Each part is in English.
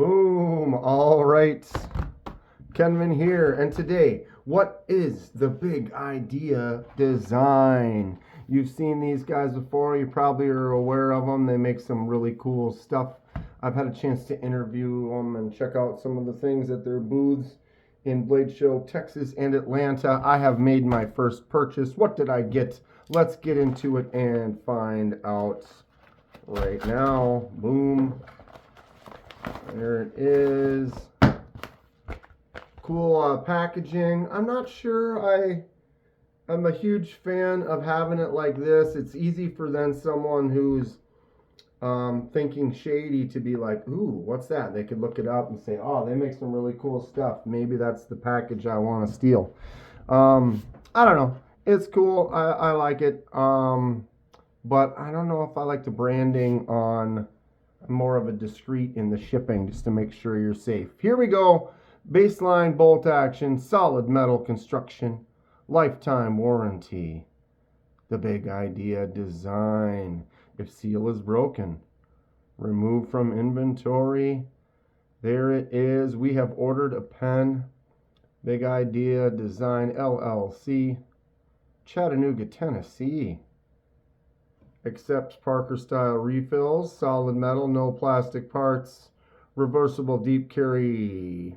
Boom. All right. Kenvin here. And today, what is the Big Idea Design? You've seen these guys before. You probably are aware of them. They make some really cool stuff. I've had a chance to interview them and check out some of the things at their booths in Blade Show, Texas, and Atlanta. I have made my first purchase. What did I get? Let's get into it and find out right now. Boom. There it is. Cool packaging. I'm not sure I'm a huge fan of having it like this. It's easy for then someone who's thinking shady to be like, ooh, what's that? They could look it up and say, oh, they make some really cool stuff. Maybe that's the package I want to steal. I don't know. It's cool. I like it. But I don't know if I like the branding on more of a discreet in the shipping just to make sure you're safe. Here we go. Baseline bolt action, solid metal construction, lifetime warranty. The Big Idea Design. If seal is broken, remove from inventory. There it is. We have ordered a pen. Big Idea Design LLC, Chattanooga, Tennessee. Accepts Parker style refills, solid metal, no plastic parts, reversible deep carry,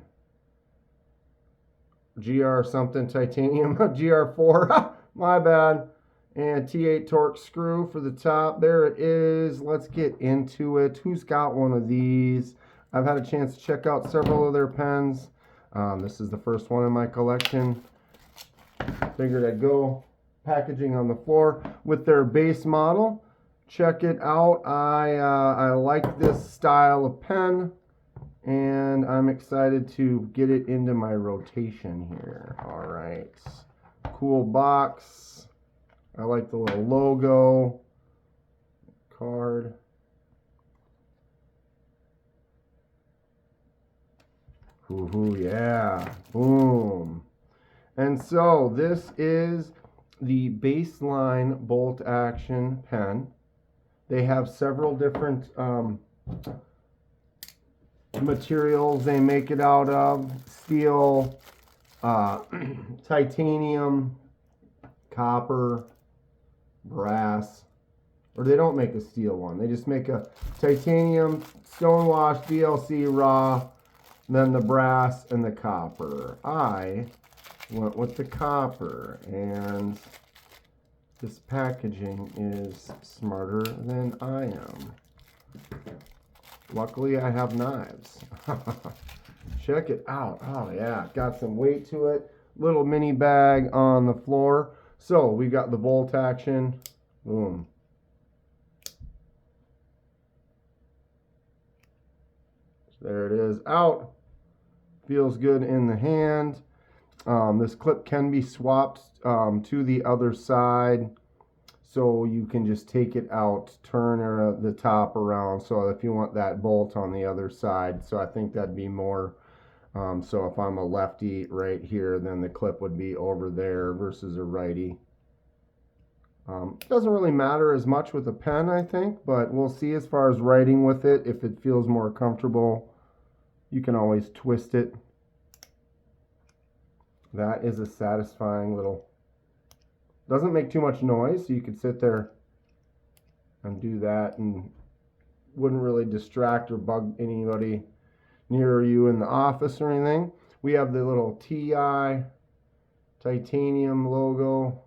GR something titanium, GR4, my bad, and T8 torque screw for the top. There it is. Let's get into it. Who's got one of these? I've had a chance to check out several of their pens. This is the first one in my collection. Figured I'd go packaging on the floor with their base model. Check it out. I like this style of pen, and I'm excited to get it into my rotation here. All right, cool box. I like the little logo card. Ooh, yeah, boom. And so this is the Baseline bolt action pen. They have several different materials they make it out of. Steel, titanium, copper, brass. Or they don't make a steel one. They just make a titanium, stonewashed, VLC, raw, then the brass and the copper. I went with the copper, and this packaging is smarter than I am. Luckily, I have knives. Check it out. Oh, yeah. Got some weight to it. Little mini bag on the floor. So, we got the bolt action. Boom. There it is. Out. Feels good in the hand. This clip can be swapped to the other side, so you can just take it out, turn the top around, so if you want that bolt on the other side. So I think that'd be more, so if I'm a lefty right here, then the clip would be over there versus a righty. Doesn't really matter as much with a pen, I think, but we'll see as far as writing with it. If it feels more comfortable, you can always twist it. That is a satisfying little, doesn't make too much noise, so you could sit there and do that and wouldn't really distract or bug anybody near you in the office or anything. We have the little TI titanium logo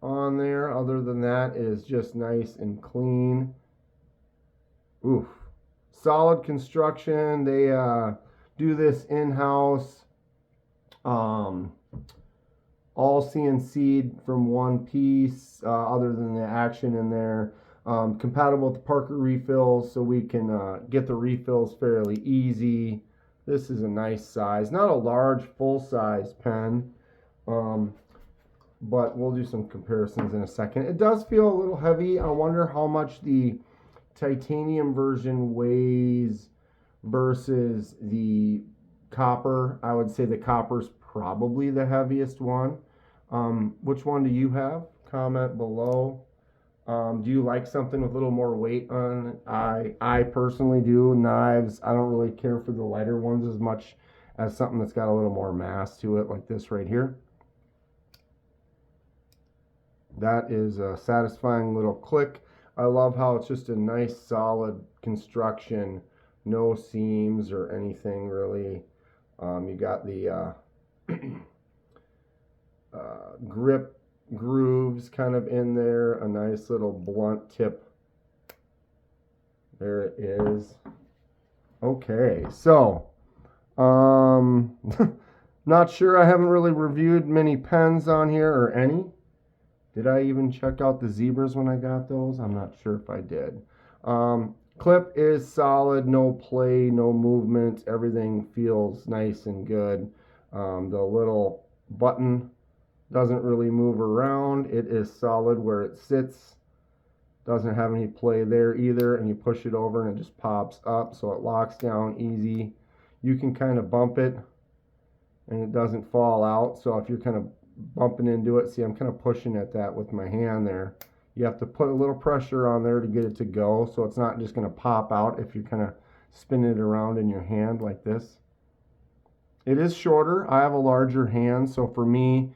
on there. Other than that, it is just nice and clean. Oof. Solid construction. They do this in-house, all CNC'd from one piece, other than the action in there. Compatible with the Parker refills, so we can get the refills fairly easy. This is a nice size, not a large full-size pen, but we'll do some comparisons in a second. It does feel a little heavy. I wonder how much the titanium version weighs versus the copper. I would say the copper's probably the heaviest one. Which one do you have? Comment below. Do you like something with a little more weight on it? I personally do. Knives, I don't really care for the lighter ones as much as something that's got a little more mass to it, like this right here. That is a satisfying little click. I love how it's just a nice solid construction, no seams or anything really. You got the grip grooves kind of in there, a nice little blunt tip. There it is. Okay, so not sure. I haven't really reviewed many pens on here, or any. Did I even check out the zebras when I got those? I'm not sure if I did. Clip is solid, no play, no movement. Everything feels nice and good. The little button doesn't really move around. It is solid where it sits. Doesn't have any play there either. And you push it over and it just pops up, so it locks down easy. You can kind of bump it and it doesn't fall out. So if you're kind of bumping into it, see, I'm kind of pushing at that with my hand there. You have to put a little pressure on there to get it to go, so it's not just going to pop out if you kind of spin it around in your hand like this. It is shorter. I have a larger hand, so for me,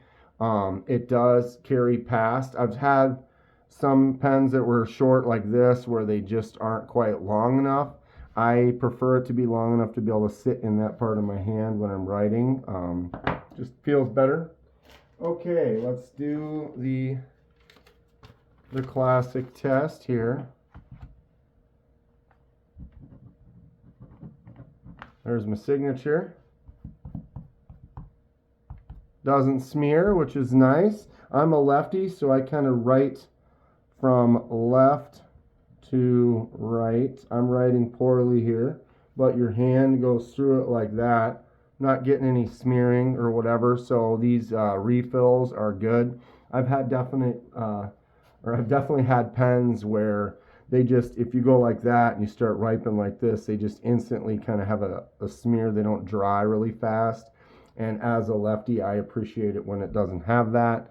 it does carry past. I've had some pens that were short like this where they just aren't quite long enough. I prefer it to be long enough to be able to sit in that part of my hand when I'm writing. Just feels better. Okay, let's do the classic test here. There's my signature. Doesn't smear, which is nice. I'm a lefty, so I kind of write from left to right. I'm writing poorly here, but your hand goes through it like that. Not getting any smearing or whatever, so these refills are good. I've definitely had pens where they just, if you go like that and you start writing like this, they just instantly kind of have a smear. They don't dry really fast. And as a lefty, I appreciate it when it doesn't have that.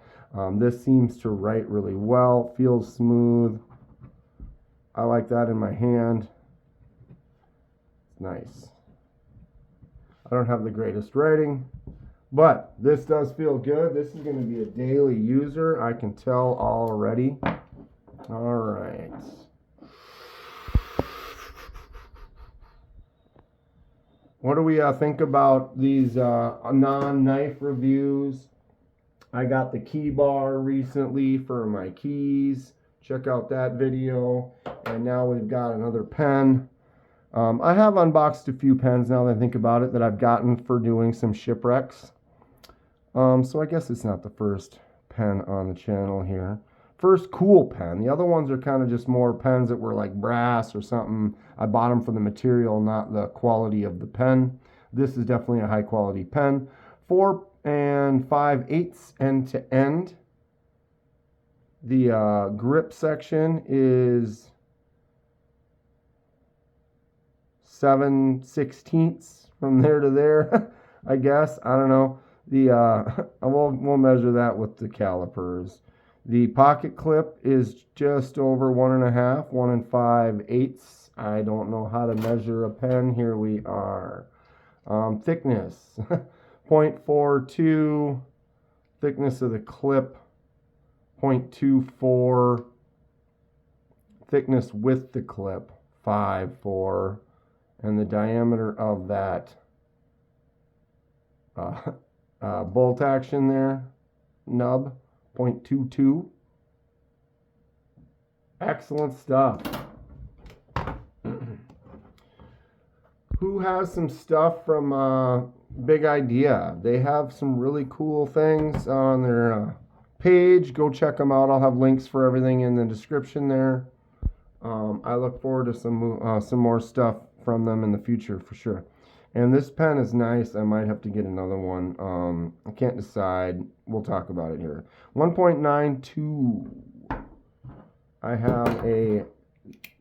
This seems to write really well, feels smooth. I like that in my hand. It's nice. I don't have the greatest writing, but this does feel good. This is going to be a daily user, I can tell already. All right. What do we think about these non-knife reviews? I got the key bar recently for my keys. Check out that video. And now we've got another pen. I have unboxed a few pens now that I think about it that I've gotten for doing some shipwrecks. So I guess it's not the first pen on the channel here. First cool pen. The other ones are kind of just more pens that were like brass or something. I bought them for the material, not the quality of the pen. This is definitely a high quality pen. 4 5/8 end to end. The grip section is 7/16 from there to there. I guess, I don't know. We'll measure that with the calipers. The pocket clip is just over 1.5, 1 5/8. I don't know how to measure a pen. Here we are. Thickness 0.42. Thickness of the clip 0.24. Thickness with the clip 5.4. And the diameter of that bolt action there, nub, 0.22. Excellent stuff. Who has some stuff from Big Idea? They have some really cool things on their page. Go check them out. I'll have links for everything in the description there. I look forward to some more stuff from them in the future for sure. And this pen is nice. I might have to get another one. I can't decide. We'll talk about it here. 1.92. I have a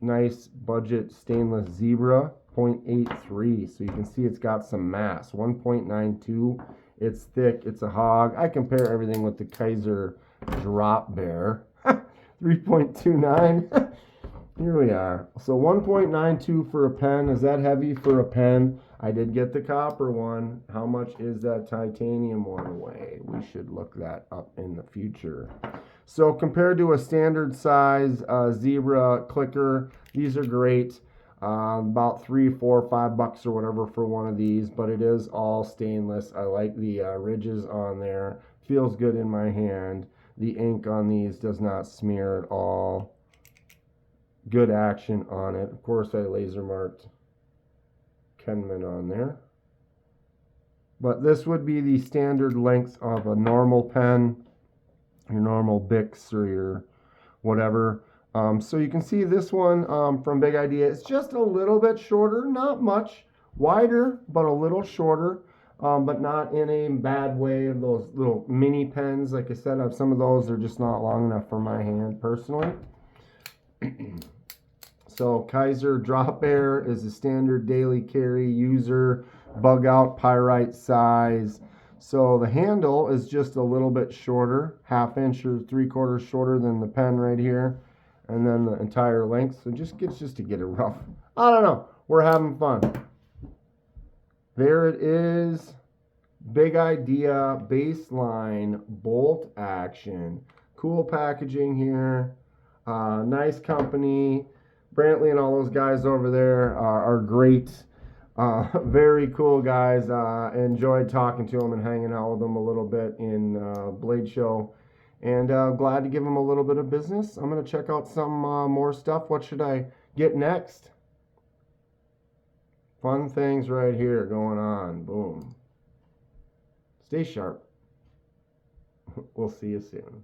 nice budget stainless zebra, 0.83. So you can see it's got some mass. 1.92. It's thick. It's a hog. I compare everything with the Kaiser Drop Bear. 3.29. Here we are. So 1.92 for a pen. Is that heavy for a pen? I did get the copper one. How much is that titanium one weigh? We should look that up in the future. So compared to a standard size Zebra clicker, these are great. About $3, $4, $5 or whatever for one of these, but it is all stainless. I like the ridges on there. Feels good in my hand. The ink on these does not smear at all. Good action on it. Of course, I laser marked Kenman on there. But this would be the standard length of a normal pen, your normal Bics or your whatever. So you can see this one from Big Idea. It's just a little bit shorter, not much. Wider, but a little shorter, but not in a bad way. Of those little mini pens, like I said, I have some of those. They're just not long enough for my hand personally. So Kaiser Drop Air is a standard daily carry user, bug out pyrite size. So the handle is just a little bit shorter, 1/2 inch or 3/4 shorter than the pen right here. And then the entire length. So just to get it rough. I don't know. We're having fun. There it is. Big Idea Baseline Bolt Action. Cool packaging here. Nice company. Brantley and all those guys over there are great. Very cool guys. Enjoyed talking to them and hanging out with them a little bit in Blade Show. And glad to give them a little bit of business. I'm going to check out some more stuff. What should I get next? Fun things right here going on. Boom. Stay sharp. We'll see you soon.